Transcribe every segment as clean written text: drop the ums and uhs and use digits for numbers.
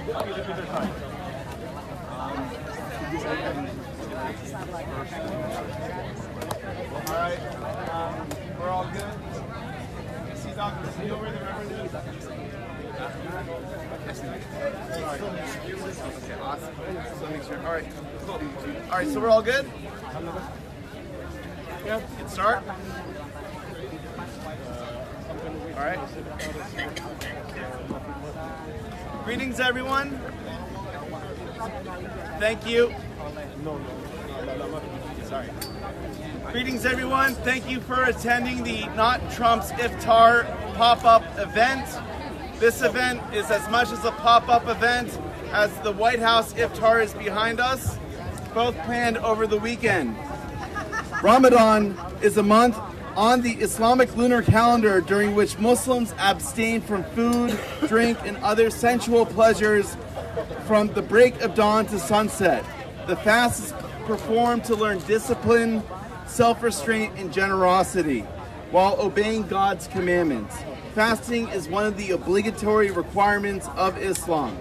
All right, we're all good. See Dr. C over there, Okay, awesome. So make sure. All right, cool. All right, so we're all good? Yeah. Can start? All right. Greetings, everyone. Thank you. Sorry. Greetings, everyone. Thank you for attending the Not Trump's Iftar pop-up event. This event is as much as a pop-up event as the White House Iftar is behind us, both planned over the weekend. Ramadan is a month on the Islamic lunar calendar during which Muslims abstain from food, drink, and other sensual pleasures from the break of dawn to sunset. The fast is performed to learn discipline, self-restraint, and generosity while obeying God's commandments. Fasting is one of the obligatory requirements of Islam.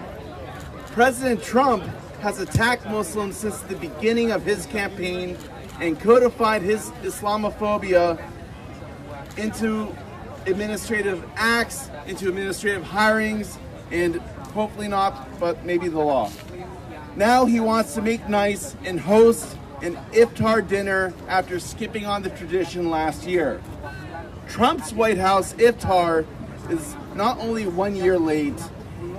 President Trump has attacked Muslims since the beginning of his campaign and codified his Islamophobia into administrative acts, into administrative hirings, and hopefully not, but maybe the law. Now he wants to make nice and host an Iftar dinner after skipping on the tradition last year. Trump's White House Iftar is not only 1 year late,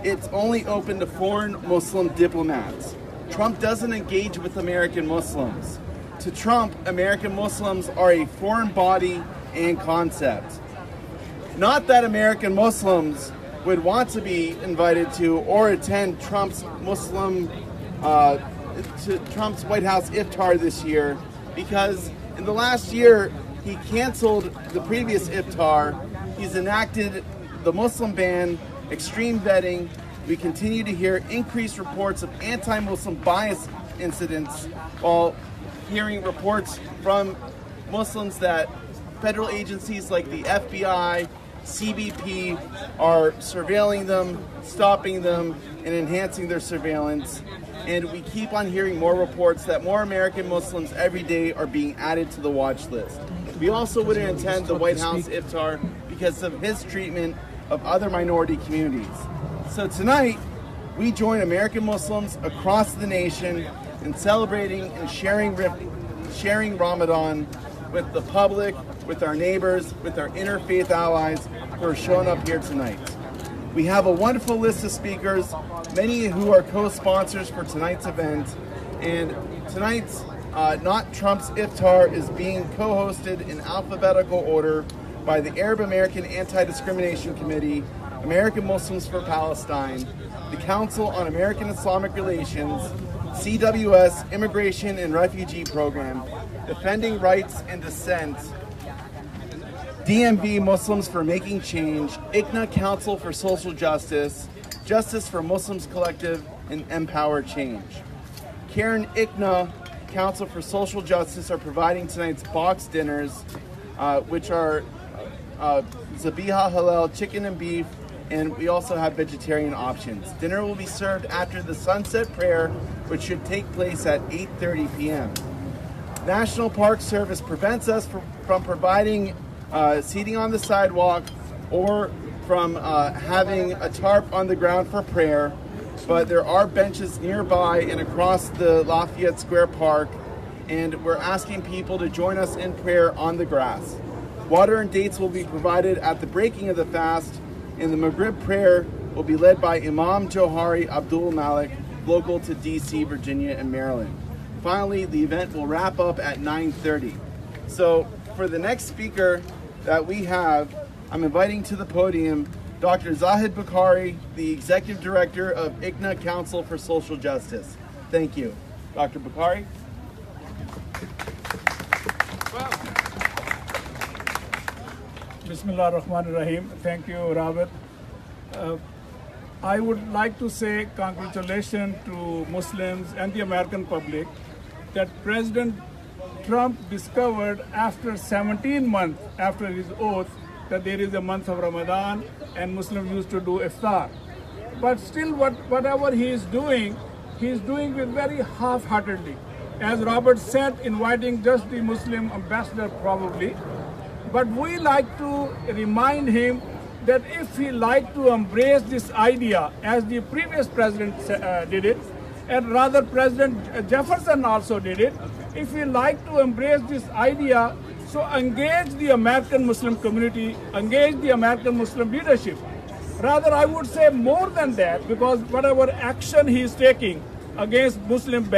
it's only open to foreign Muslim diplomats. Trump doesn't engage with American Muslims. To Trump, American Muslims are a foreign body and concept. Not that American Muslims would want to be invited to or attend Trump's Trump's White House Iftar this year, because in the last year he canceled the previous Iftar. He's enacted the Muslim ban, extreme vetting. We continue to hear increased reports of anti-Muslim bias incidents, while hearing reports from Muslims that federal agencies like the FBI, CBP are surveilling them, stopping them, and enhancing their surveillance. And we keep on hearing more reports that more American Muslims every day are being added to the watch list. We also wouldn't attend the White House Iftar because of his treatment of other minority communities. So tonight, we join American Muslims across the nation in celebrating and sharing Ramadan with the public, with our neighbors, with our interfaith allies who are showing up here tonight. We have a wonderful list of speakers, many who are co-sponsors for tonight's event. And tonight's Not Trump's Iftar is being co-hosted in alphabetical order by the Arab American Anti-Discrimination Committee, American Muslims for Palestine, the Council on American Islamic Relations, CWS Immigration and Refugee Program, Defending Rights and Dissent, DMV Muslims for Making Change, ICNA Council for Social Justice, Justice for Muslims Collective, and Empower Change. Karen ICNA Council for Social Justice are providing tonight's box dinners, which are Zabiha Halal chicken and beef, and we also have vegetarian options. Dinner will be served after the sunset prayer, which should take place at 8:30 p.m. National Park Service prevents us from providing seating on the sidewalk or from having a tarp on the ground for prayer, but there are benches nearby and across the Lafayette Square Park, and we're asking people to join us in prayer on the grass. Water and dates will be provided at the breaking of the fast, and the Maghrib prayer will be led by Imam Johari Abdul Malik, local to DC, Virginia, and Maryland. Finally, the event will wrap up at 9:30. So for the next speaker that we have, I'm inviting to the podium Dr. Zahid Bukhari, the Executive Director of ICNA Council for Social Justice. Thank you. Dr. Bukhari. Bismillah ar-Rahman ar-Rahim. Thank you, Robert. I would like to say congratulations to Muslims and the American public that President Trump discovered after 17 months after his oath that there is a month of Ramadan and Muslims used to do Iftar. but still whatever he is doing with very half-heartedly. As Robert said, inviting just the Muslim ambassador probably. But we like to remind him that if he like to embrace this idea, as the previous president did it, and rather President Jefferson also did it, if he like to embrace this idea, so engage the American Muslim community, engage the American Muslim leadership. Rather, I would say more than that, because whatever action he is taking against Muslims,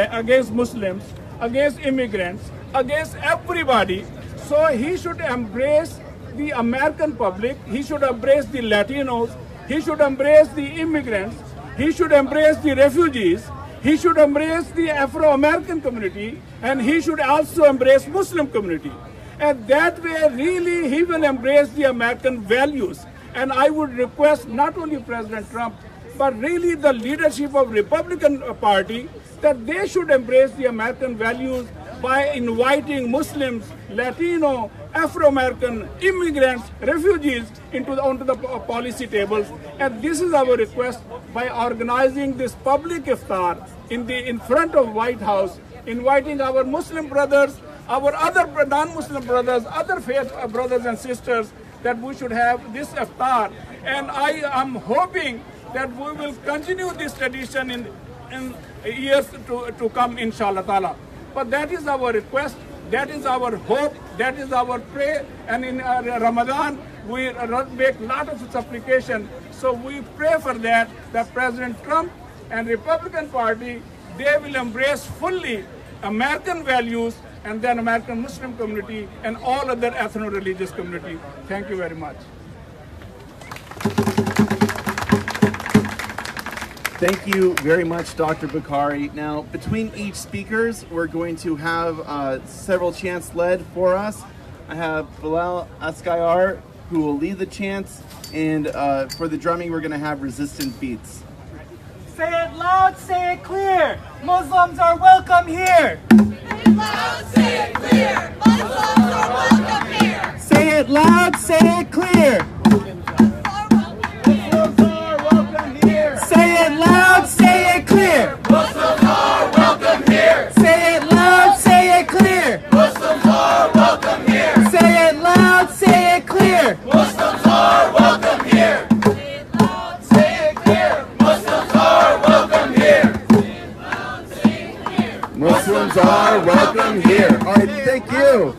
against immigrants, against everybody, so he should embrace the American public, he should embrace the Latinos, he should embrace the immigrants, he should embrace the refugees, he should embrace the Afro-American community, and he should also embrace Muslim community. And that way, really, he will embrace the American values. And I would request not only President Trump, but really the leadership of Republican Party, that they should embrace the American values by inviting Muslims, Latino, Afro-American, immigrants, refugees onto the policy tables. And this is our request by organizing this public iftar in front of White House, inviting our Muslim brothers, our other non-Muslim brothers, other faith brothers and sisters, that we should have this iftar. And I am hoping that we will continue this tradition in years to come, inshallah ta'ala. But that is our request, that is our hope, that is our prayer. And in Ramadan, we make a lot of supplication. So we pray for that President Trump and Republican Party, they will embrace fully American values, and then American Muslim community and all other ethno-religious community. Thank you very much. Thank you very much, Dr. Bukhari. Now, between each speakers, we're going to have several chants led for us. I have Bilal Askayar, who will lead the chants, and for the drumming, we're going to have resistant beats. Say it loud, say it clear. Muslims are welcome here. Say it loud, say it clear. Muslims are welcome here. Say it loud, say it clear. Muslims are welcome here. Say it loud, say it clear. Muslims are welcome here. Say it loud, say it clear. Muslims are welcome here. Say it loud, say it clear. Muslims are welcome here. Say it loud, say it clear. Muslims are welcome here. Muslims are welcome here. All right, thank you.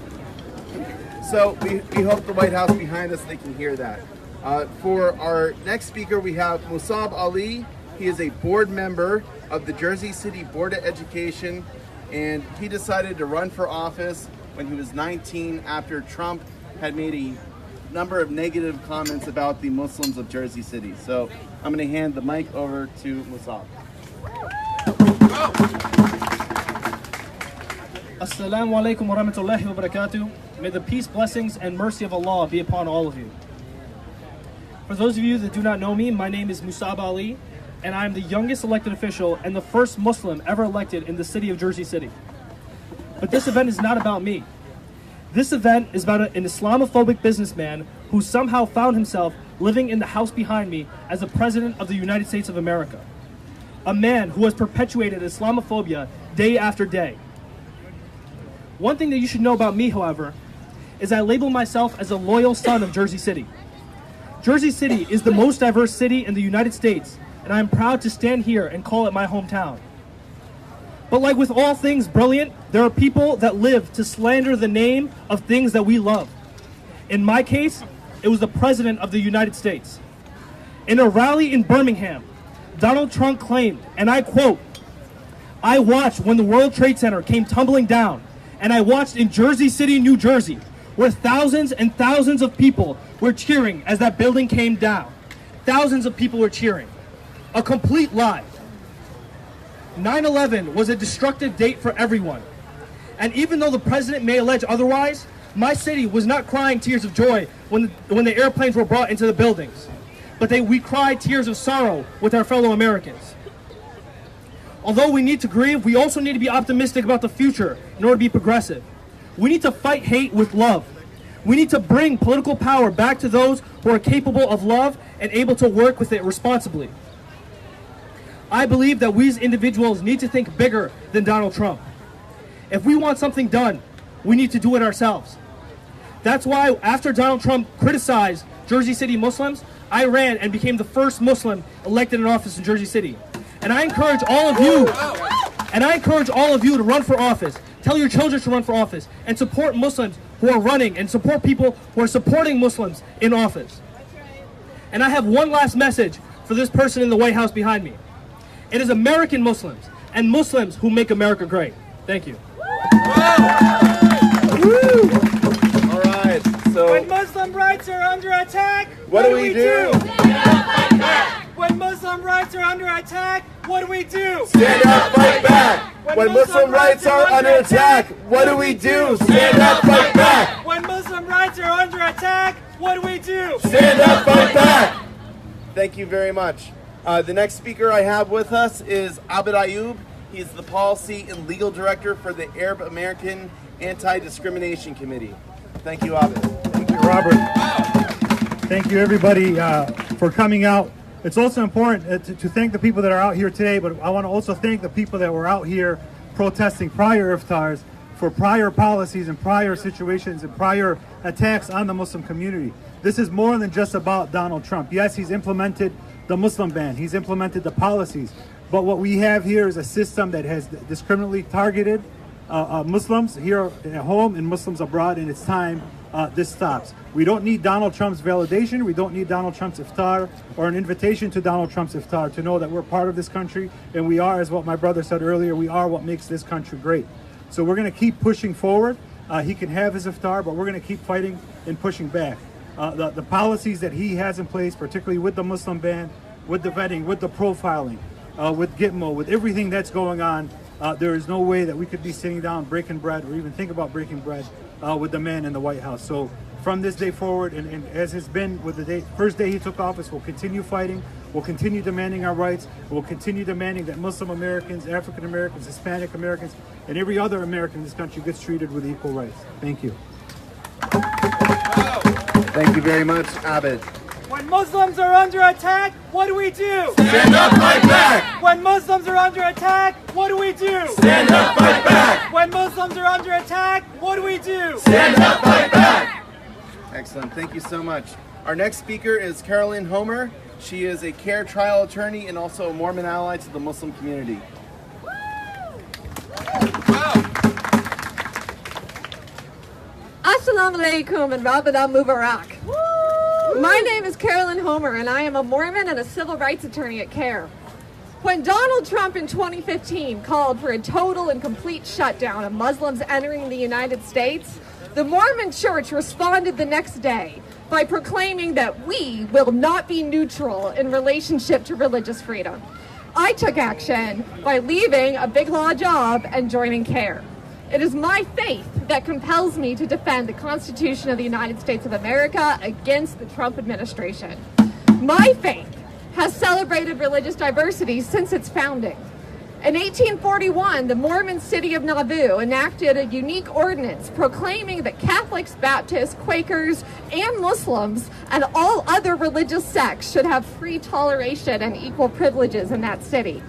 So we hope the White House behind us, they can hear that. For our next speaker, we have Musab Ali. He is a board member of the Jersey City Board of Education, and he decided to run for office when he was 19 after Trump had made a number of negative comments about the Muslims of Jersey City. So I'm going to hand the mic over to Musab. Assalamu alaikum wa rahmatullahi wa barakatuh. May the peace, blessings, and mercy of Allah be upon all of you. For those of you that do not know me, my name is Musab Ali, and I am the youngest elected official and the first Muslim ever elected in the city of Jersey City. But this event is not about me. This event is about an Islamophobic businessman who somehow found himself living in the house behind me as the President of the United States of America. A man who has perpetuated Islamophobia day after day. One thing that you should know about me, however, is I label myself as a loyal son of Jersey City. Jersey City is the most diverse city in the United States, and I am proud to stand here and call it my hometown. But like with all things brilliant, there are people that live to slander the name of things that we love. In my case, it was the President of the United States. In a rally in Birmingham, Donald Trump claimed, and I quote, "I watched when the World Trade Center came tumbling down, and I watched in Jersey City, New Jersey, where thousands and thousands of people were cheering as that building came down. Thousands of people were cheering. A complete lie. 9/11 was a destructive date for everyone. And even though the president may allege otherwise, my city was not crying tears of joy when the airplanes were brought into the buildings. But we cried tears of sorrow with our fellow Americans. Although we need to grieve, we also need to be optimistic about the future in order to be progressive. We need to fight hate with love. We need to bring political power back to those who are capable of love and able to work with it responsibly. I believe that we as individuals need to think bigger than Donald Trump. If we want something done, we need to do it ourselves. That's why after Donald Trump criticized Jersey City Muslims, I ran and became the first Muslim elected in office in Jersey City. And I encourage all of you to run for office. Tell your children to run for office and support Muslims who are running and support people who are supporting Muslims in office. And I have one last message for this person in the White House behind me. It is American Muslims and Muslims who make America great. Thank you. All right, so When Muslim rights are under attack, what do we do? When Muslim rights are under attack, what do we do? Stand up, fight back. When Muslim rights are under attack, what do we do? Stand up, fight back. When Muslim rights are under attack, what do we do? Stand up, fight back. Thank you very much. The next speaker I have with us is Abid Ayoub. He's the Policy and Legal Director for the Arab American Anti-Discrimination Committee. Thank you, Abid. Thank you, Robert. Thank you, everybody, for coming out. It's also important to thank the people that are out here today, but I want to also thank the people that were out here protesting prior iftars for prior policies and prior situations and prior attacks on the Muslim community. This is more than just about Donald Trump. Yes, he's implemented the Muslim ban. He's implemented the policies. But what we have here is a system that has discriminately targeted Muslims here at home and Muslims abroad, and it's time this stops. We don't need Donald Trump's validation. We don't need Donald Trump's iftar or an invitation to Donald Trump's iftar to know that we're part of this country, and we are, as what my brother said earlier, we are what makes this country great. So we're going to keep pushing forward. He can have his iftar, but we're going to keep fighting and pushing back. The policies that he has in place, particularly with the Muslim ban, with the vetting, with the profiling, with Gitmo, with everything that's going on, there is no way that we could be sitting down breaking bread or even think about breaking bread with the man in the White House. So from this day forward, and as has been with the first day he took office, we'll continue fighting, we'll continue demanding our rights, we'll continue demanding that Muslim Americans, African Americans, Hispanic Americans, and every other American in this country gets treated with equal rights. Thank you. Thank you very much, Abid. When Muslims are under attack, what do we do? Stand up, fight back. When Muslims are under attack, what do we do? Stand up, fight back. When Muslims are under attack, what do we do? Stand up, fight back. Excellent. Thank you so much. Our next speaker is Carolyn Homer. She is a CARE trial attorney and also a Mormon ally to the Muslim community. Assalamu alaikum and Ramadan Mubarak. My name is Carolyn Homer and I am a Mormon and a civil rights attorney at CARE. When Donald Trump in 2015 called for a total and complete shutdown of Muslims entering the United States, the Mormon Church responded the next day by proclaiming that we will not be neutral in relationship to religious freedom. I took action by leaving a big law job and joining CARE. It is my faith that compels me to defend the Constitution of the United States of America against the Trump administration. My faith has celebrated religious diversity since its founding. In 1841, the Mormon city of Nauvoo enacted a unique ordinance proclaiming that Catholics, Baptists, Quakers, and Muslims and all other religious sects should have free toleration and equal privileges in that city.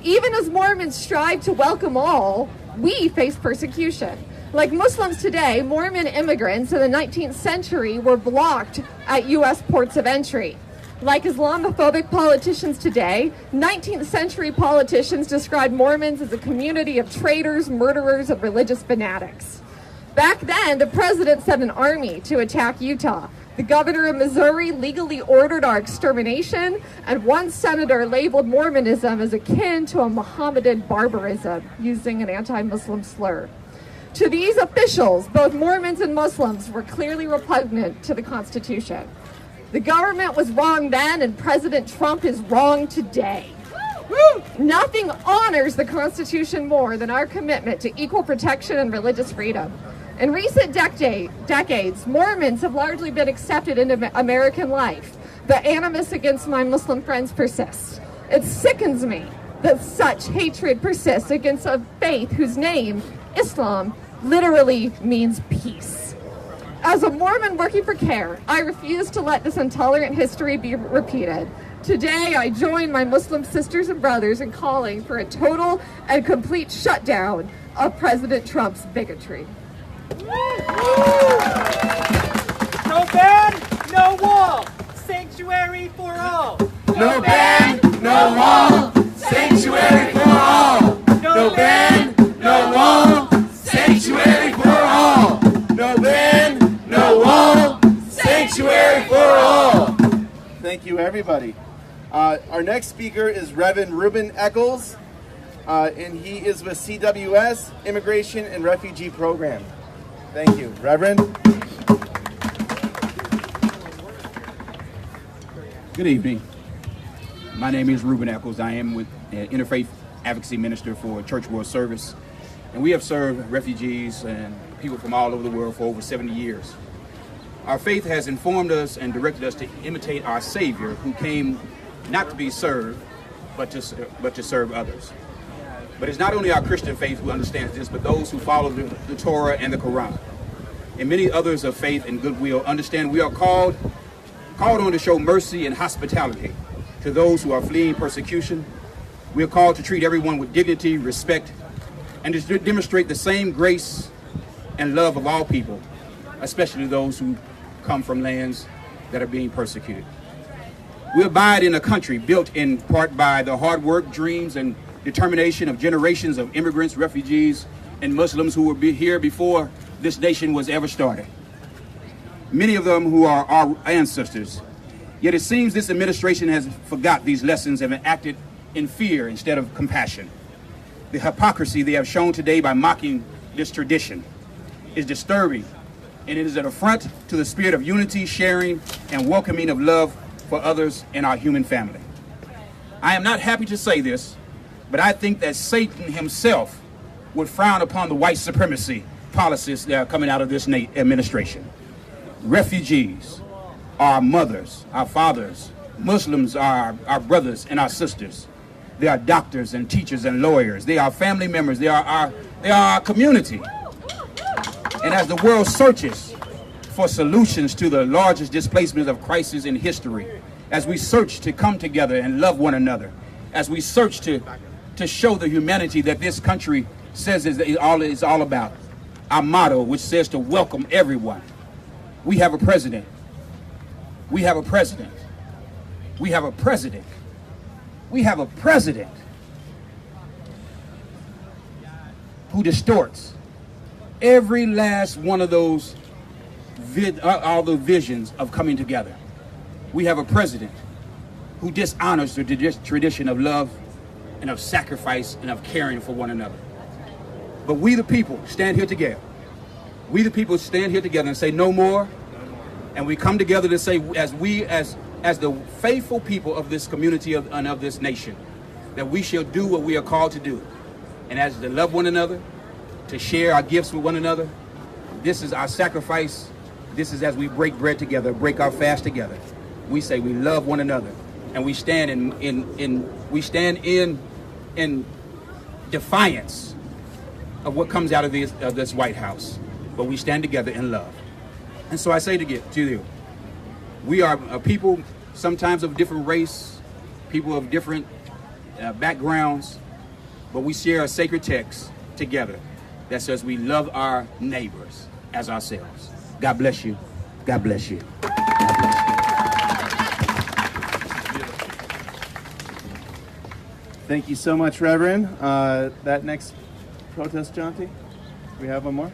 Even as Mormons strive to welcome all, we face persecution. Like Muslims today, Mormon immigrants in the 19th century were blocked at U.S. ports of entry. Like Islamophobic politicians today, 19th century politicians described Mormons as a community of traitors, murderers, and religious fanatics. Back then, the president sent an army to attack Utah. The governor of Missouri legally ordered our extermination, and one senator labeled Mormonism as akin to a Mohammedan barbarism, using an anti-Muslim slur. To these officials, both Mormons and Muslims were clearly repugnant to the Constitution. The government was wrong then, and President Trump is wrong today. Nothing honors the Constitution more than our commitment to equal protection and religious freedom. In recent decades, Mormons have largely been accepted into American life, but animus against my Muslim friends persists. It sickens me that such hatred persists against a faith whose name, Islam, literally means peace. As a Mormon working for CARE, I refuse to let this intolerant history be repeated. Today, I join my Muslim sisters and brothers in calling for a total and complete shutdown of President Trump's bigotry. No ban, no wall. Sanctuary for all. No ban, no wall, sanctuary for all. No ban, no wall, sanctuary for all. No ban, no wall, sanctuary for all. Thank you, everybody. Our next speaker is Reverend Ruben Eccles, and he is with CWS, Immigration and Refugee Program. Thank you, Reverend. Good evening. My name is Ruben Eccles. I am with Interfaith Advocacy Minister for Church World Service, and we have served refugees and people from all over the world for over 70 years. Our faith has informed us and directed us to imitate our Savior, who came not to be served, but to serve others. But it's not only our Christian faith who understands this, but those who follow the Torah and the Quran. And many others of faith and goodwill understand we are called on to show mercy and hospitality to those who are fleeing persecution. We are called to treat everyone with dignity, respect, and to demonstrate the same grace and love of all people, especially those who come from lands that are being persecuted. We abide in a country built in part by the hard work, dreams, and determination of generations of immigrants, refugees, and Muslims who were here before this nation was ever started. Many of them who are our ancestors. Yet it seems this administration has forgot these lessons and acted in fear instead of compassion. The hypocrisy they have shown today by mocking this tradition is disturbing, and it is an affront to the spirit of unity, sharing, and welcoming of love for others in our human family. I am not happy to say this, but I think that Satan himself would frown upon the white supremacy policies that are coming out of this administration. Refugees are our mothers, our fathers. Muslims are our brothers and our sisters. They are doctors and teachers and lawyers. They are family members. They are our community. And as the world searches for solutions to the largest displacement of crisis in history, as we search to come together and love one another, as we search to show the humanity that this country says is all about, our motto, which says to welcome everyone, we have a president. We have a president. We have a president. We have a president who distorts every last one of those all the visions of coming together. We have a president who dishonors the tradition of love and of sacrifice and of caring for one another. But we the people stand here together. We the people stand here together and say no more. And we come together to say, as the faithful people of this community and of this nation, that we shall do what we are called to do. And as to love one another, to share our gifts with one another, this is our sacrifice. This is as we break bread together, break our fast together. We say we love one another, and we stand in defiance of what comes out of this White House. But we stand together in love. And so I say to you, we are a people sometimes of different race, people of different backgrounds, but we share a sacred text together that says we love our neighbors as ourselves. God bless you. God bless you. God bless you. Thank you so much, Reverend. That next protest, Jonty, we have one more?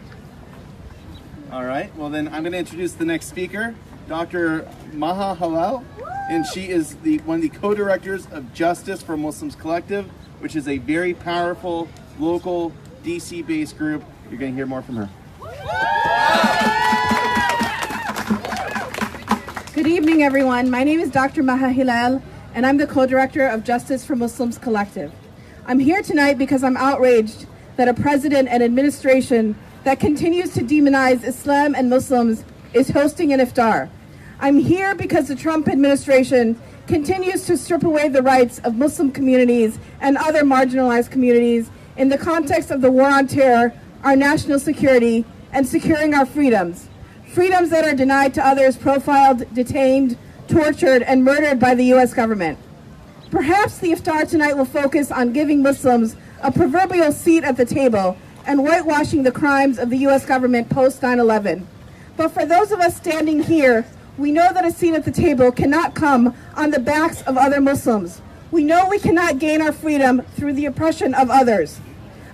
All right, well then I'm going to introduce the next speaker, Dr. Maha Halal, and she is one of the co-directors of Justice for Muslims Collective, which is a very powerful, local, DC-based group. You're going to hear more from her. Good evening, everyone. My name is Dr. Maha Hilal, and I'm the co-director of Justice for Muslims Collective. I'm here tonight because I'm outraged that a president and administration that continues to demonize Islam and Muslims is hosting an Iftar. I'm here because the Trump administration continues to strip away the rights of Muslim communities and other marginalized communities in the context of the war on terror, our national security, and securing our freedoms. Freedoms that are denied to others, profiled, detained, tortured, and murdered by the U.S. government. Perhaps the iftar tonight will focus on giving Muslims a proverbial seat at the table and whitewashing the crimes of the U.S. government post 9/11. But for those of us standing here, we know that a seat at the table cannot come on the backs of other Muslims. We know we cannot gain our freedom through the oppression of others.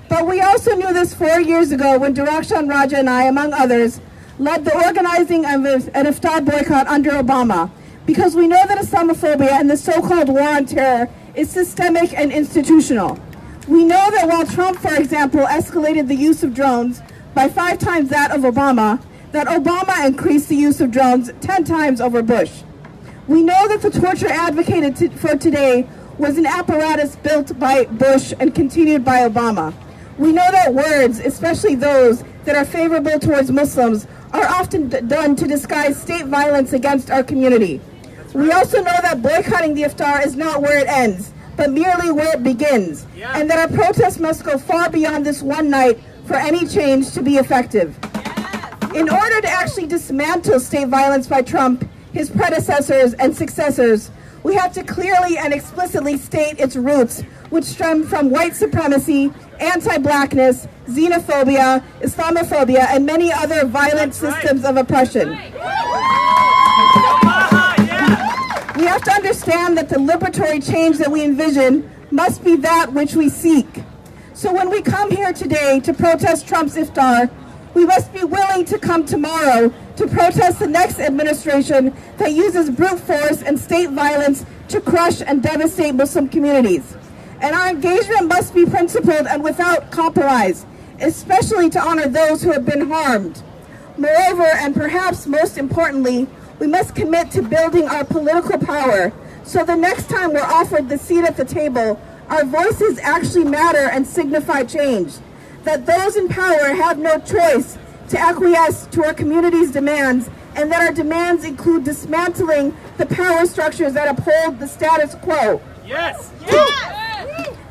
But we also knew this 4 years ago when Durakshan Raja and I, among others, led the organizing of an iftar boycott under Obama, because we know that Islamophobia and the so-called war on terror is systemic and institutional. We know that while Trump, for example, escalated the use of drones by 5 times that of Obama, that Obama increased the use of drones 10 times over Bush. We know that the torture advocated for today was an apparatus built by Bush and continued by Obama. We know that words, especially those that are favorable towards Muslims, are often done to disguise state violence against our community. We also know that boycotting the iftar is not where it ends, but merely where it begins, and that our protest must go far beyond this one night for any change to be effective. In order to actually dismantle state violence by Trump, his predecessors and successors, we have to clearly and explicitly state its roots, which stem from white supremacy, anti-blackness, xenophobia, Islamophobia, and many other violent systems of oppression. We have to understand that the liberatory change that we envision must be that which we seek. So when we come here today to protest Trump's iftar, we must be willing to come tomorrow to protest the next administration that uses brute force and state violence to crush and devastate Muslim communities. And our engagement must be principled and without compromise, especially to honor those who have been harmed. Moreover, and perhaps most importantly, we must commit to building our political power so the next time we're offered the seat at the table, our voices actually matter and signify change. That those in power have no choice to acquiesce to our community's demands, and that our demands include dismantling the power structures that uphold the status quo. Yes!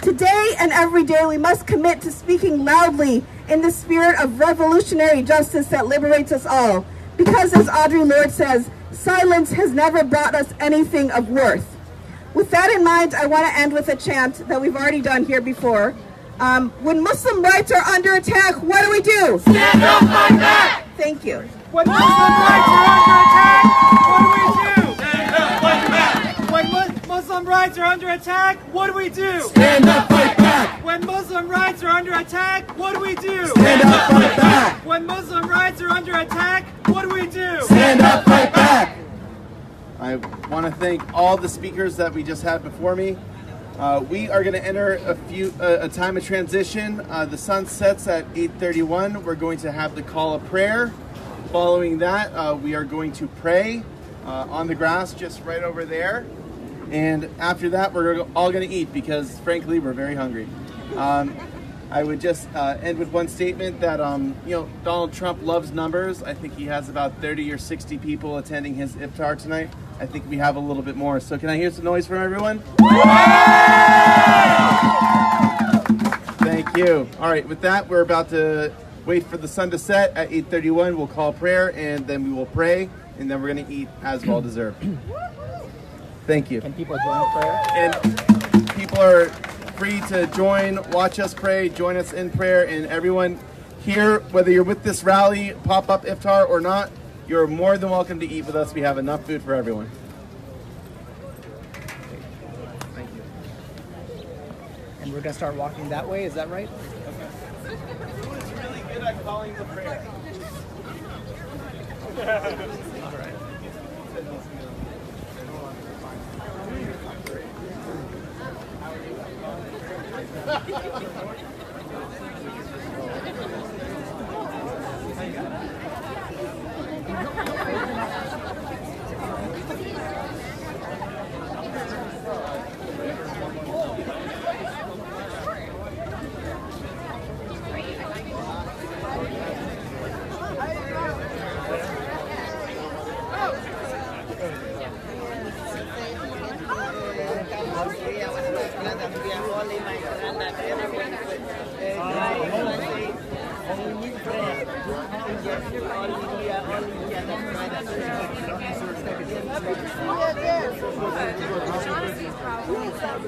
Today and every day we must commit to speaking loudly in the spirit of revolutionary justice that liberates us all. Because as Audre Lorde says, silence has never brought us anything of worth. With that in mind, I want to end with a chant that we've already done here before. When Muslim rights are under attack, what do we do? Stand up, fight back! Thank you. When Muslim rights are under attack, what do we do? Stand up, fight back! When Muslim rights are under attack, what do we do? Stand up, fight back! When Muslim rights are under attack, what do we do? Stand up, fight back! When Muslim rights are under attack, what do we do? Stand up, fight back! I want to thank all the speakers that we just had before me. We are going to enter a time of transition. The sun sets at 8:31. We're going to have the call of prayer. Following that, we are going to pray on the grass just right over there. And after that, we're all going to eat because, frankly, we're very hungry. I would just end with one statement that, Donald Trump loves numbers. I think he has about 30 or 60 people attending his iftar tonight. I think we have a little bit more. So can I hear some noise from everyone? Thank you. All right, with that, we're about to wait for the sun to set at 8:31. We'll call prayer, and then we will pray, and then we're going to eat as well deserved. Thank you. Can people join prayer? And people are free to join, watch us pray, join us in prayer, and everyone here, whether you're with this rally, pop-up iftar or not, you're more than welcome to eat with us. We have enough food for everyone. Thank you. And we're going to start walking that way, is that right? Okay. Who is really good at calling the prayer? All right.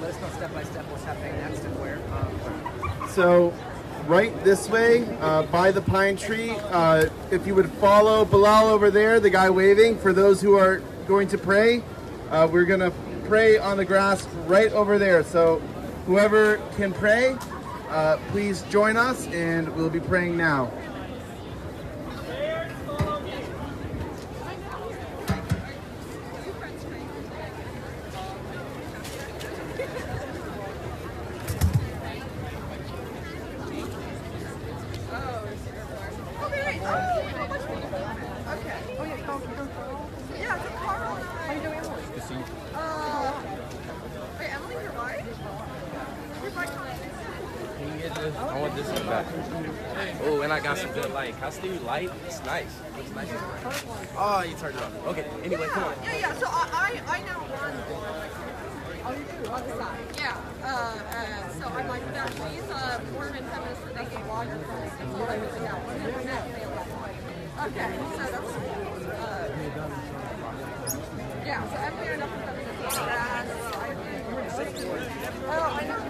let us know step by step what's happening next and where. So, right this way, by the pine tree. If you would follow Bilal over there, the guy waving, for those who are going to pray, we're going to pray on the grass right over there. So, whoever can pray, please join us, and we'll be praying now. I want this one back. Oh, and I got some good light. Can I see light? It's nice. Looks nice. Oh, you turned it off. Okay, anyway, come on. Yeah, so I now run. Oh, you do? On the side. Yeah. So I'm like, she's a Mormon feminist progressive blogger from so I really got one. Okay, so that's yeah, so I'm weird enough for feminist grass. Oh, I know.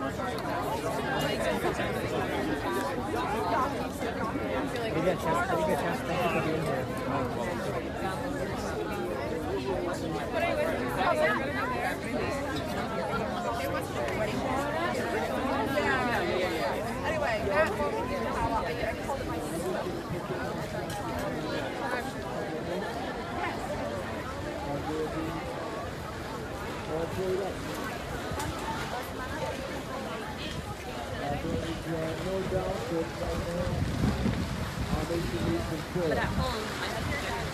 Did you get a chance? Thank you for being here. Anyway, but at home, I have your dad.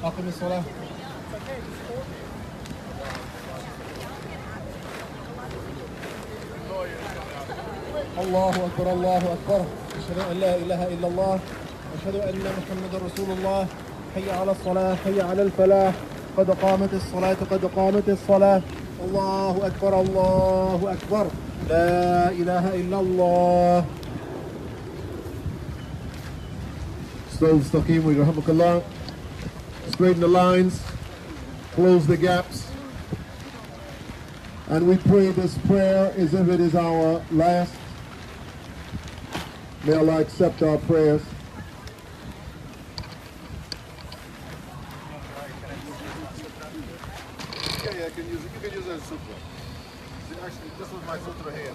أقم الصلاة. الله أكبر الله أكبر أشهد أن لا إله إلا الله أشهد أن محمد رسول الله حي على الصلاة حي على الفلاح قد قامت الصلاة قد قامت الصلاة الله أكبر الله أكبر لا إله إلا الله. استقيموا يرحمك الله. Straighten the lines, close the gaps, and we pray this prayer as if it is our last. May Allah accept our prayers. Yeah, you can use it as a sutra. See, actually, this was my sutra here.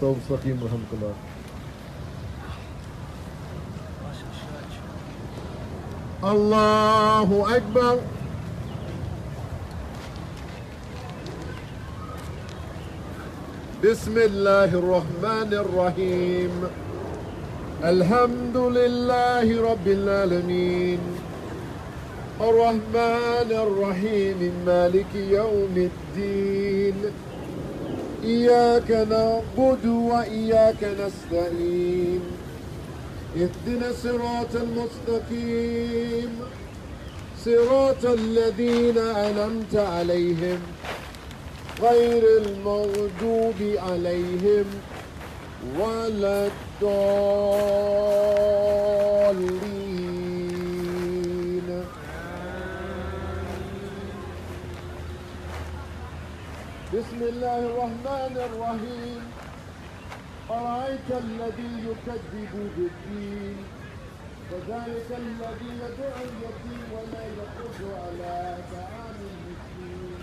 استقيموا يرحمك الله. الله أكبر. بسم الله الرحمن الرحيم الحمد لله رب العالمين الرحمن الرحيم مالك يوم الدين إياك نعبد وإياك نستعين اهدنا الصراط المستقيم صراط الذين أنعمت عليهم غير المغضوب عليهم ولا الضالين. بسم الله الرحمن الرحيم أرأيت الذي يكذب بالدين فذلك الذي يدعو اليتيم ولا يحض على طعام المسكين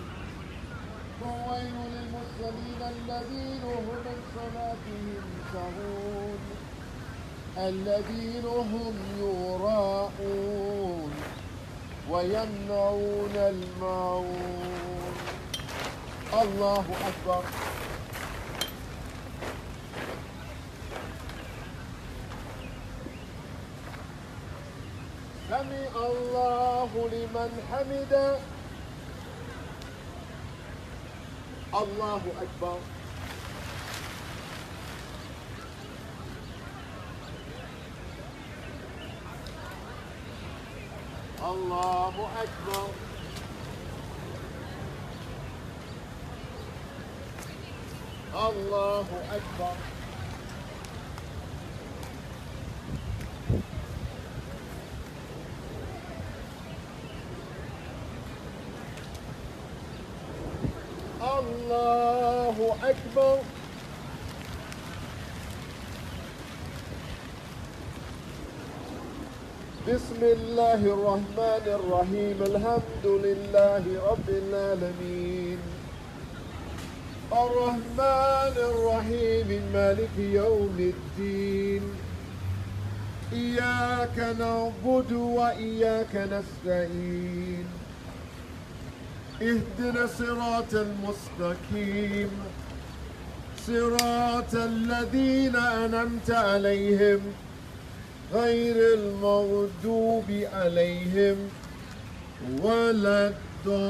فويل للمصلين الذين هم من صلاتهم سهون الذين هم يراءون ويمنعون الماعون. الله أكبر. سمع الله لمن حمده. الله أكبر. الله أكبر. الله أكبر. الله أكبر. بسم الله الرحمن الرحيم. الحمد لله رب العالمين الرحمن الرحيم مالك يوم الدين. إياك نعبد وإياك نستعين. اهدنا الصراط المستقيم صراط الذين أنعمت عليهم غير المغضوب عليهم ولا الضالين.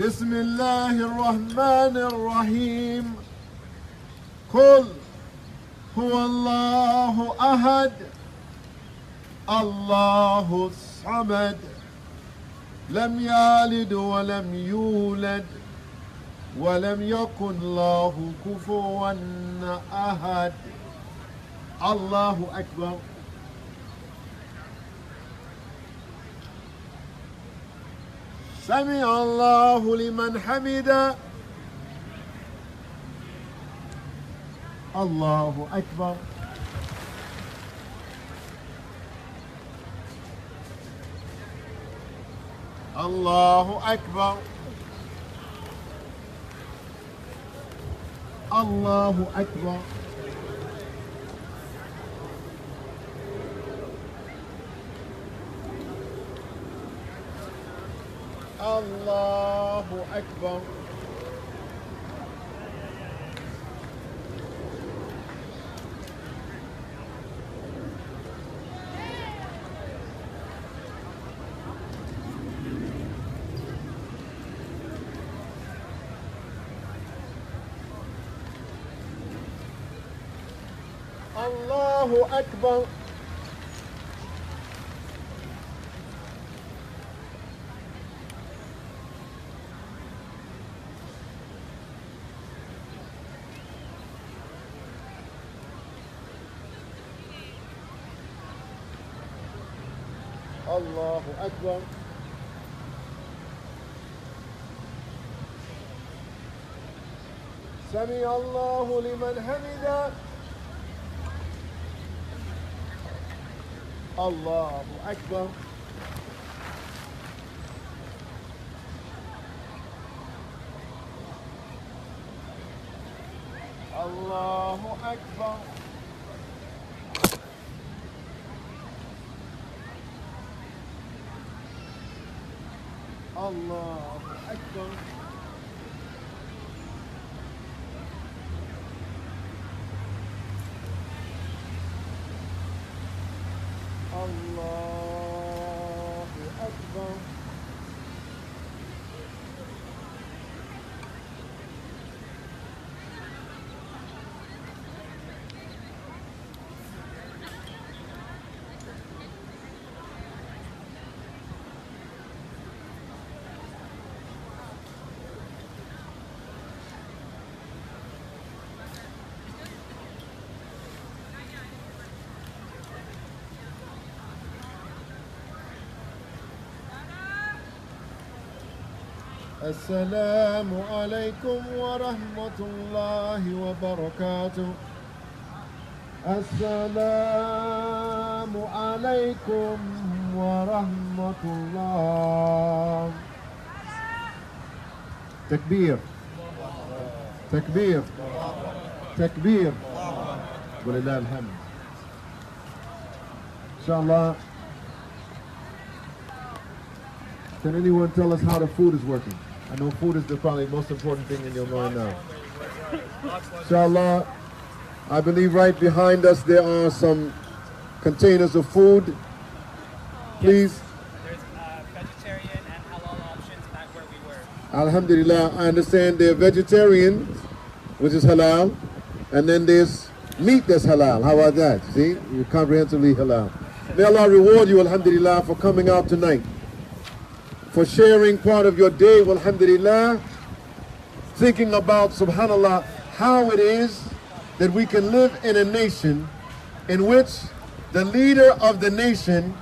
بسم الله الرحمن الرحيم. قل هو الله أحد الله الصمد لم يلد ولم يولد ولم يكن له كفوا أحد. الله أكبر. سمع الله لمن حمده. الله أكبر. الله أكبر. الله أكبر. الله أكبر. الله أكبر. الله أكبر. سمع الله لمن حمده. الله أكبر. الله أكبر. الله أكبر. الله أكبر. السلام عليكم ورحمة الله وبركاته. السلام عليكم ورحمة الله. تكبير تكبير تكبير ولله الحمد. Inshallah. Can anyone tell us how the food is working? I know food is the probably most important thing in your mind now. Inshallah, I believe right behind us there are some containers of food. Please. There's vegetarian and halal options back where we were. Alhamdulillah, I understand they're vegetarian, which is halal, and then there's meat that's halal. How about that? See, you're comprehensively halal. May Allah reward you, alhamdulillah, for coming out tonight, for sharing part of your day, alhamdulillah, thinking about, subhanallah, how it is that we can live in a nation in which the leader of the nation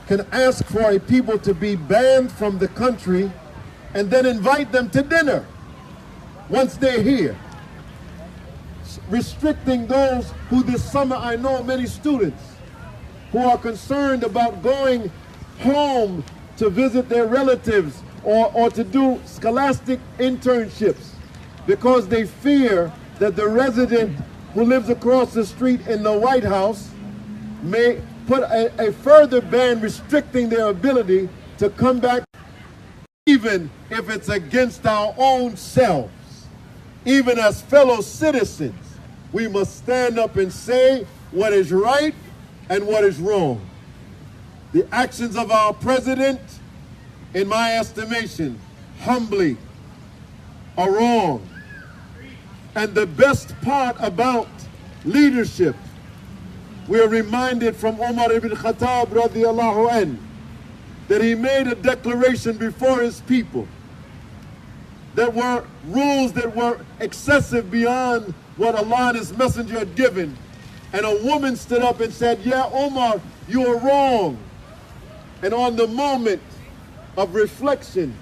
can ask for a people to be banned from the country and then invite them to dinner once they're here. Restricting those who this summer, I know many students who are concerned about going home to visit their relatives or to do scholastic internships because they fear that the resident who lives across the street in the White House may put a further ban restricting their ability to come back, even if it's against our own selves. Even as fellow citizens, we must stand up and say what is right and what is wrong. The actions of our president, in my estimation, humbly, are wrong. And the best part about leadership, we are reminded from Umar ibn Khattab radiallahu anh, that he made a declaration before his people. There were rules that were excessive beyond what Allah and His Messenger had given. And a woman stood up and said, "Yeah, Omar, you are wrong." And on the moment of reflection,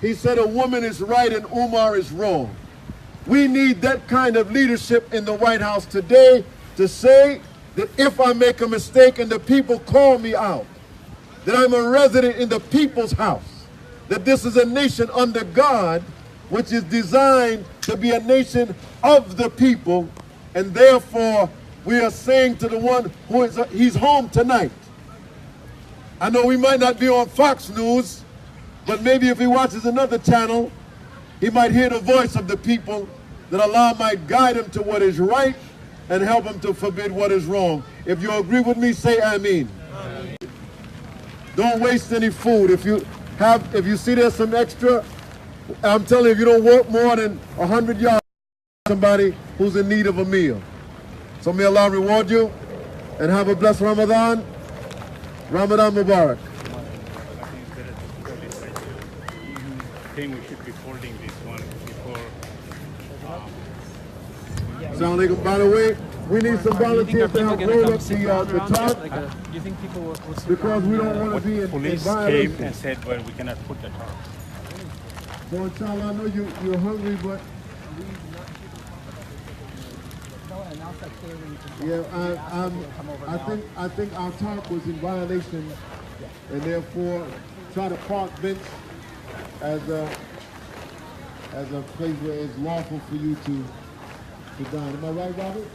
he said, "A woman is right and Omar is wrong." We need that kind of leadership in the White House today to say that if I make a mistake and the people call me out, that I'm a resident in the people's house, that this is a nation under God, which is designed to be a nation of the people, and therefore we are saying to the one who is, he's home tonight. I know we might not be on Fox News, but maybe if he watches another channel, he might hear the voice of the people, that Allah might guide him to what is right and help him to forbid what is wrong. If you agree with me, say Ameen. Don't waste any food. If you see there's some extra, I'm telling you, if you don't walk more than 100 yards, somebody who's in need of a meal. So may Allah reward you and have a blessed Ramadan. Ramadan Mubarak. I think we should be folding this one before. Assalamu alaikum. By the way, we need some volunteers to help roll up the top. Do you think people will sit Because we don't want to be in Police violation. came and said, well, we cannot put the tarp. So inshallah, I know you're hungry, but yeah, I think our talk was in violation, and therefore try to park bench as a place where it's lawful for you to dine. Am I right, Robert?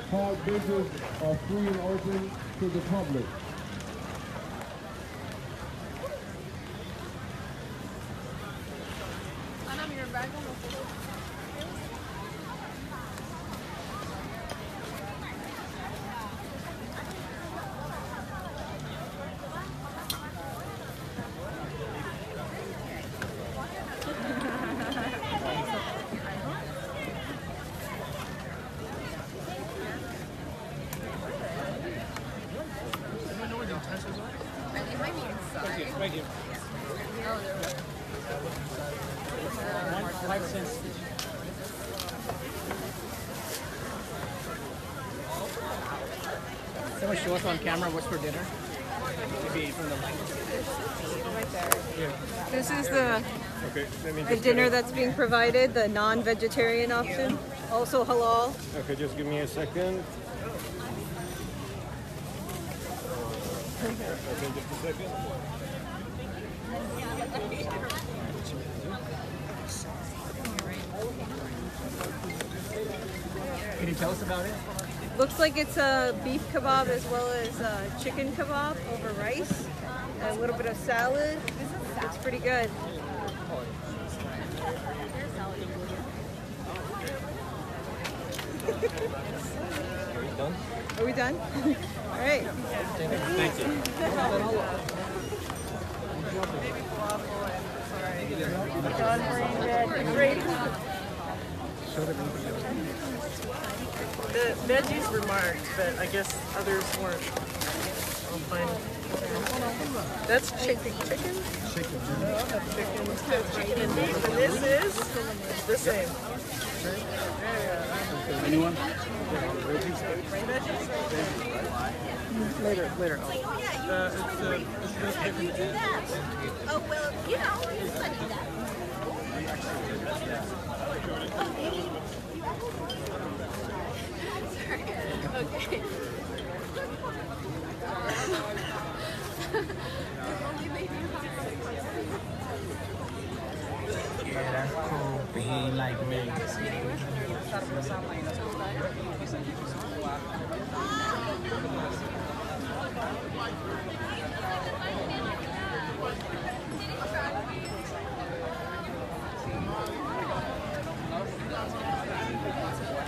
Park benches are free and open to the public. right here? Someone show us on camera what's for dinner? Maybe from the light. Right there. Yeah. This is the Okay, dinner that's being provided, the non-vegetarian option, also halal. Okay, just give me a second. Okay, just a second. Can you tell us about it? Looks like it's a beef kebab as well as a chicken kebab over rice, and a little bit of salad. It's pretty good. Are we done? All right. Thank you. The veggies were marked, but I guess others weren't. I'm fine. That's chicken. Chicken? Chicken. Chicken and beef. And this is the same. Anyone? Later. Oh, well, you know, it's funny that. Okay. Yeah, that's cool, but he ain't like me.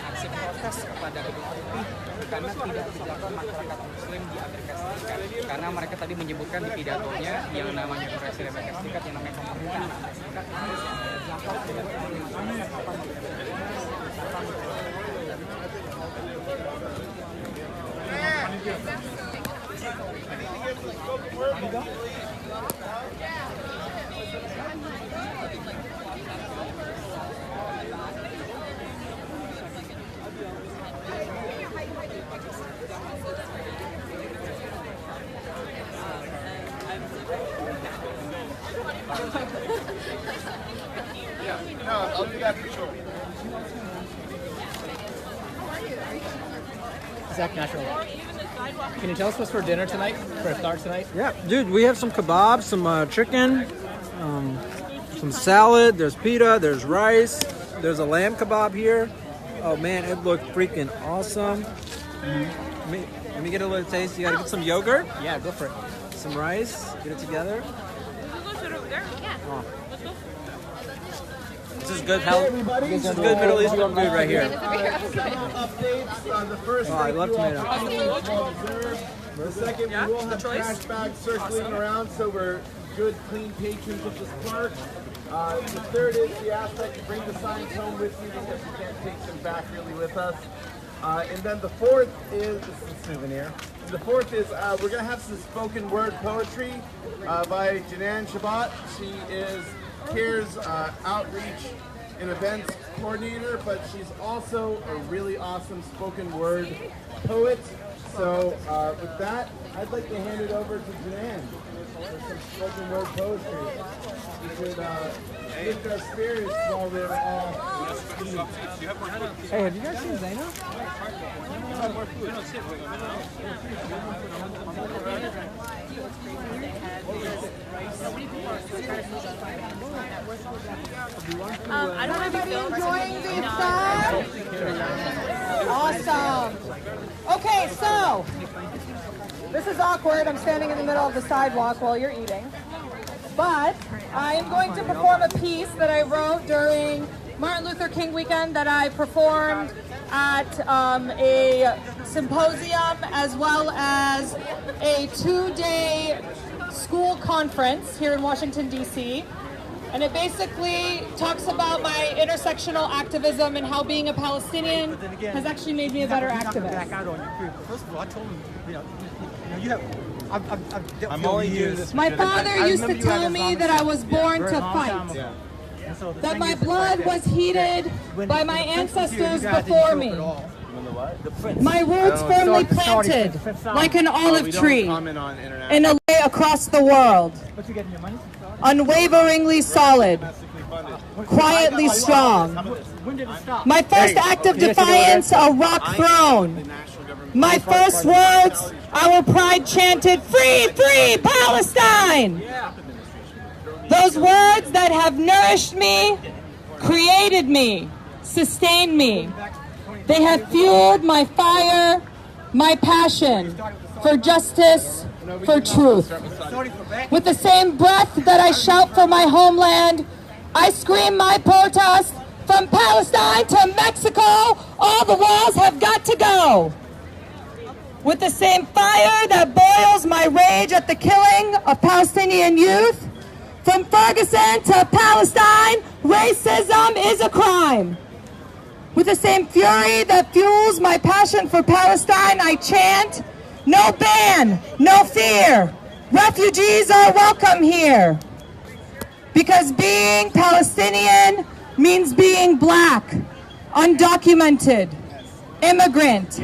Aksi protes kepada gedung putih karena tidak dilakukan masyarakat Muslim di Amerika Serikat. Karena mereka tadi menyebutkan di pidatonya yang namanya Presiden Amerika Serikat, yang namanya pemerintah Amerika Serikat No, I'll do that for sure. Zach Natural. Can you tell us what's for dinner tonight, for Iftar tonight? Yeah, dude, we have some kebabs, some chicken, some salad, there's pita, there's rice, there's a lamb kebab here. Oh man, it looked freaking awesome. Let me get a little taste. You gotta get some yogurt. Yeah, go for it. Some rice, get it together. Oh. This is good health. This is good Middle Eastern food right here. Updates. The first, I love tomato. The second, we will have trash bags circulating around, so we're good, clean patrons of this park. The third is the aspect to bring the signs home with you because you can't take them back really with us. And then the fourth is, this is a souvenir. The fourth is we're going to have some spoken word poetry by Janan Shabbat. She is CARE's outreach and events coordinator, but she's also a really awesome spoken word poet. So with that, I'd like to hand it over to Janan for some spoken word poetry. We should lift our spirits while we're all eating. Hey, have you guys seen Zaina? I don't know if you enjoying the Iftar? Awesome. Okay, so this is awkward. I'm standing in the middle of the sidewalk while you're eating. But I am going to perform a piece that I wrote during Martin Luther King weekend that I performed at a symposium as well as a 2-day school conference here in Washington, D.C. And it basically talks about my intersectional activism and how being a Palestinian has actually made me a better activist. First of all, I told him, you have. I'm only using this. My father used to tell me that I was born to fight. That my blood was heated by my ancestors before me. My roots firmly planted like an olive tree in a way across the world. Unwaveringly solid, quietly strong. My first act of defiance, a rock thrown. My first words, our pride chanted, "Free, free Palestine!" Those words that have nourished me, created me, sustained me. They have fueled my fire, my passion for justice, for truth. With the same breath that I shout for my homeland, I scream my protest From Palestine to Mexico, all the walls have got to go. With the same fire that boils my rage at the killing of Palestinian youth, from Ferguson to Palestine, racism is a crime. With the same fury that fuels my passion for Palestine, I chant, no ban, no fear. Refugees are welcome here. Because being Palestinian means being black, undocumented, immigrant.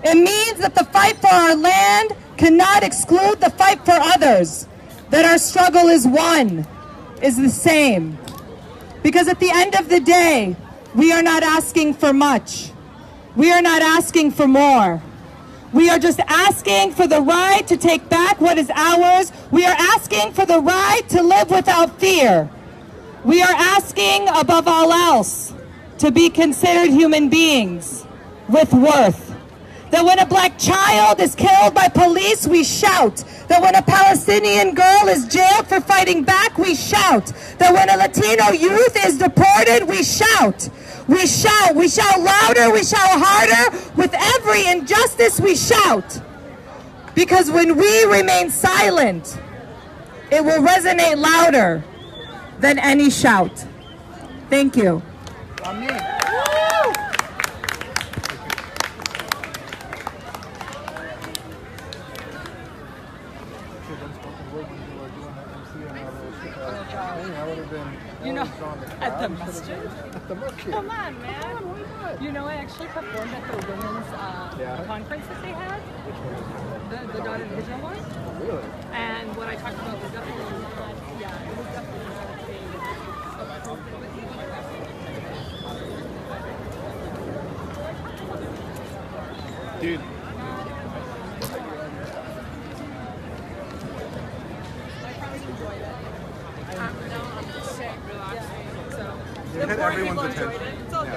It means that the fight for our land cannot exclude the fight for others, that our struggle is one, is the same. Because at the end of the day, we are not asking for much. We are not asking for more. We are just asking for the right to take back what is ours. We are asking for the right to live without fear. We are asking, above all else, to be considered human beings with worth. That when a black child is killed by police, we shout. That when a Palestinian girl is jailed for fighting back, we shout. That when a Latino youth is deported, we shout. We shout louder, we shout harder. With every injustice, we shout. Because when we remain silent, it will resonate louder than any shout. Thank you. You know, at the masjid? At the masjid. Come on, man. You know, I actually performed at the women's conference that they had. Which one? The Dawn of Israel one. Really? And what I talked about was definitely, it was definitely Dude. Everyone's attention. It's all good.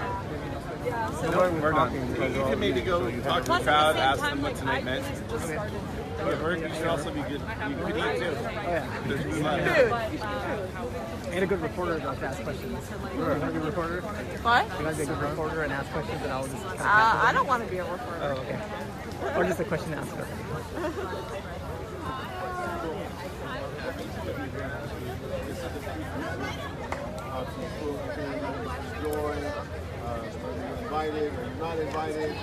Yeah, so we're done. You can maybe go talk to the crowd, ask them what tonight meant. You should also be good. You could eat too. There's food. And a good reporter to ask questions. You want to be a reporter? What? You want to be a good reporter and ask questions and I'll just... I don't want to be a reporter. Oh, okay. Or just a question asker. Invited or you're not invited, if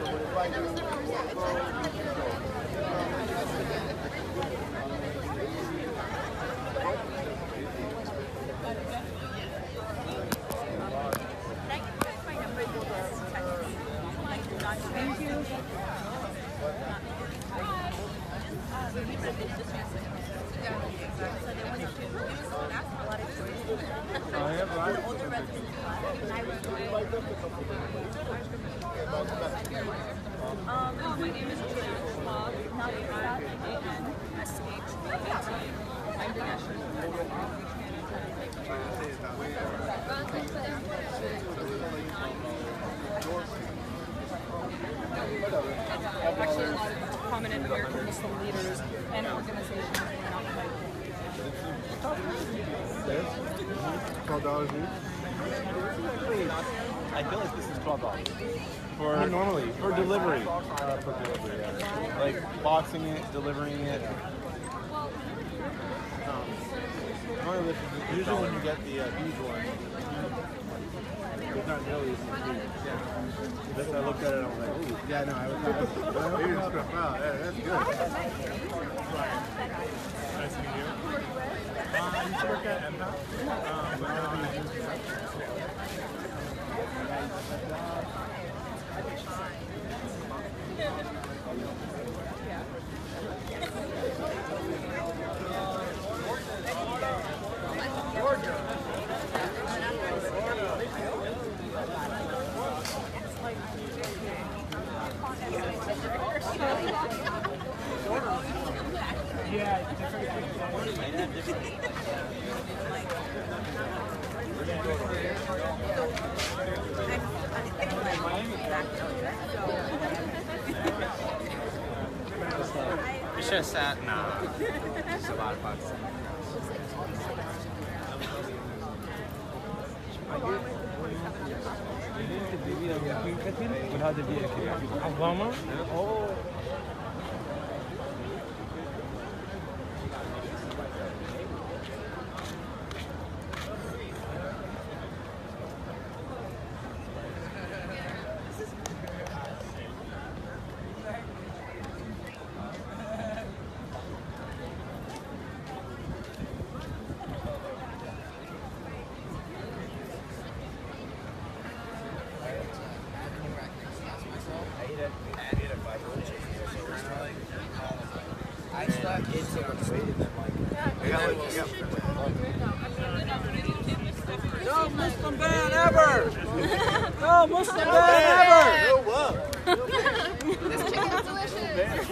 someone invites you, you want to go, you can go. Thank you. My name is Bob. I'm the national actually a lot of prominent American Muslim leaders and organizations were not invited. $12 each? I feel like this is $12 for normally for delivery. Yeah. Like boxing it, delivering it. Usually when you get the huge one, it's not really. Yeah. I looked at it and I was like, ooh. Yeah, no, I was not. Wow, that's good. Nice to meet you. I used to work at Empath. You should have sat. Nah. There's a lot of bugs. من كتل والهذا ديك عظامة. اوه No Muslim ban ever! No Muslim ban ever! This chicken is delicious.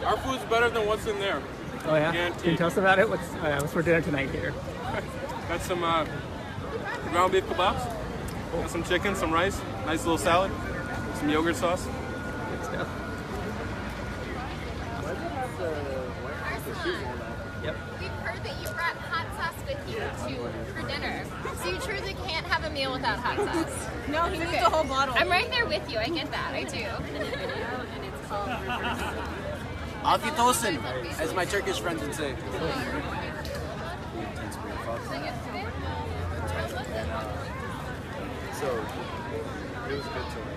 Our food's better than what's in there. Oh yeah? Can you tell us about it? What's for dinner tonight here? Got some ground beef kebabs. Got some chicken, some rice, nice little salad, some yogurt sauce. Good stuff. Yep. We've heard that you brought hot sauce with you for dinner. So you truly can't have a meal without hot sauce. No, he needs the whole bottle. I'm right there with you. I get that. I do. And it's called Afitosin, as my Turkish friends would say. So, it was good to me.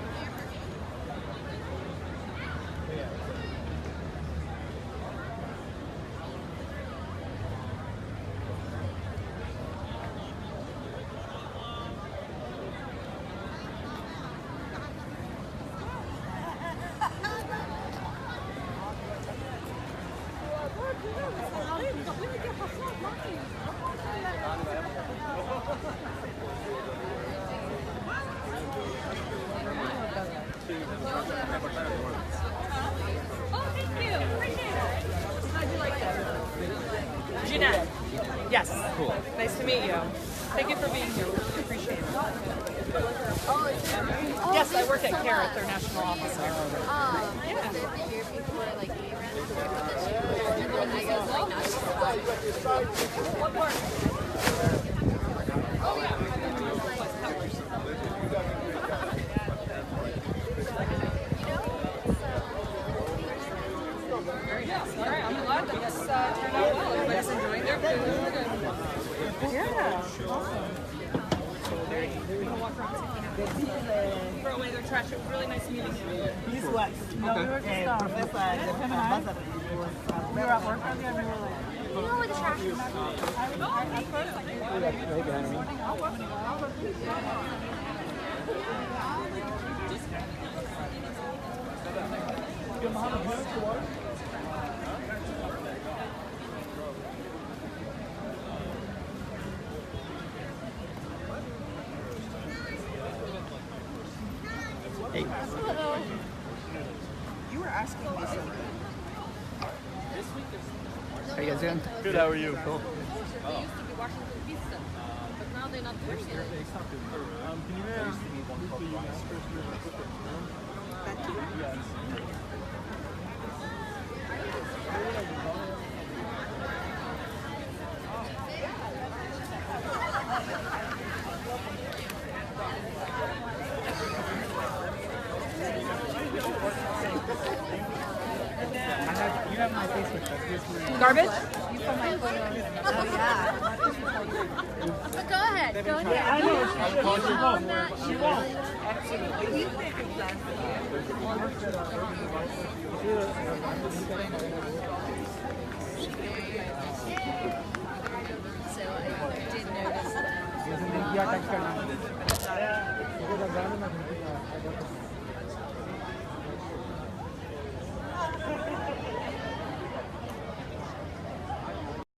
Oh, thank you. Appreciate it. How'd you like that? Jeanette. Yes. Cool. Nice to meet you. Thank you for being here. We really appreciate it. Yes, I work at CARE, their national office here. What part? Very nice. All right, I'm glad that this turned out well. Everybody's enjoying their food. Yeah. Awesome. We can walk around and see if we can throw away their trash. It was really nice meeting you. This was Professor Ambassador. We were at work earlier and we were like, you know where the trash is? hey. You were asking me something. How you guys doing? Good, how are you? Cool. They used to be Washington pizza, but now they're not doing it. Can you You have my Facebook. Garbage? Oh, yeah. But go ahead. Go ahead. I know. She won't. So I did notice that.